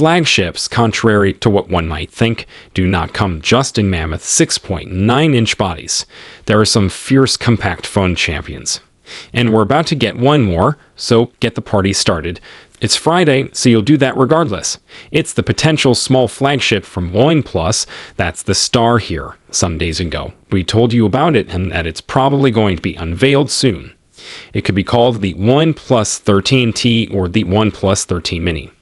flagships, contrary to what one might think, do not come just in mammoth 6.9-inch bodies. There are some fierce compact phone champions. And we're about to get one more, so get the party started. It's Friday, so you'll do that regardless. It's the potential small flagship from OnePlus that's the star here. Some days ago, we told you about it and that it's probably going to be unveiled soon. It could be called the OnePlus 13T or the OnePlus 13 Mini.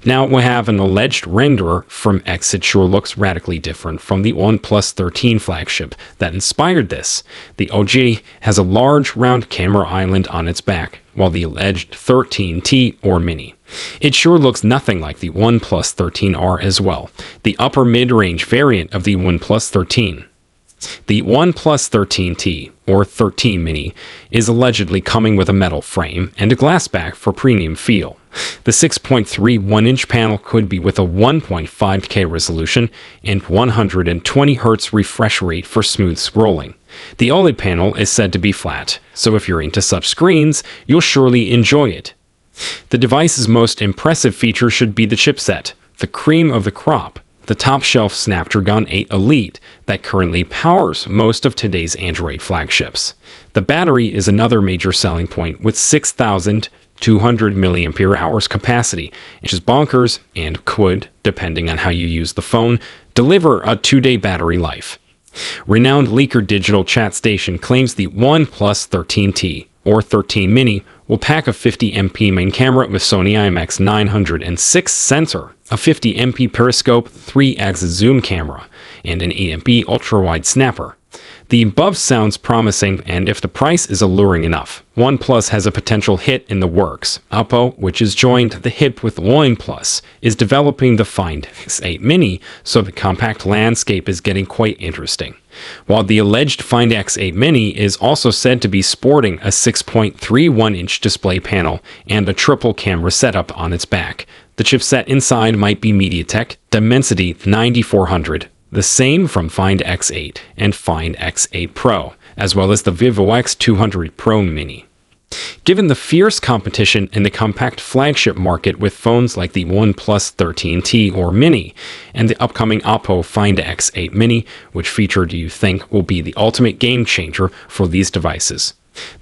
Now, we have an alleged renderer from X. It sure looks radically different from the OnePlus 13 flagship that inspired this. The OG has a large round camera island on its back, while the alleged 13T or Mini. It sure looks nothing like the OnePlus 13R as well, the upper mid-range variant of the OnePlus 13. The OnePlus 13T, or 13 Mini, is allegedly coming with a metal frame and a glass back for premium feel. The 6.31-inch panel could be with a 1.5K resolution and 120 Hz refresh rate for smooth scrolling. The OLED panel is said to be flat, so if you're into such screens, you'll surely enjoy it. The device's most impressive feature should be the chipset, the cream of the crop, the top-shelf Snapdragon 8 Elite that currently powers most of today's Android flagships. The battery is another major selling point with 6,200 mAh capacity, which is bonkers and could, depending on how you use the phone, deliver a 2-day battery life. Renowned leaker Digital Chat Station claims the OnePlus 13T or 13 Mini will pack a 50MP main camera with Sony IMX906 sensor, a 50MP periscope, 3x zoom camera, and an 8MP ultra-wide snapper. The above sounds promising, and if the price is alluring enough, OnePlus has a potential hit in the works. Oppo, which has joined the hip with OnePlus, is developing the Find X8 Mini, so the compact landscape is getting quite interesting. While the alleged Find X8 Mini is also said to be sporting a 6.31-inch display panel and a triple camera setup on its back, the chipset inside might be MediaTek Dimensity 9400. The same from Find X8 and Find X8 Pro, as well as the Vivo X200 Pro Mini. Given the fierce competition in the compact flagship market with phones like the OnePlus 13T or Mini and the upcoming Oppo Find X8 Mini, which feature do you think will be the ultimate game changer for these devices?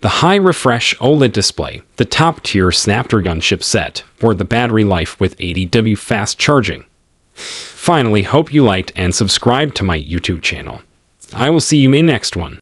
The high refresh OLED display, the top-tier Snapdragon chipset, or the battery life with 80W fast charging? Finally, hope you liked and subscribed to my YouTube channel. I will see you in the next one.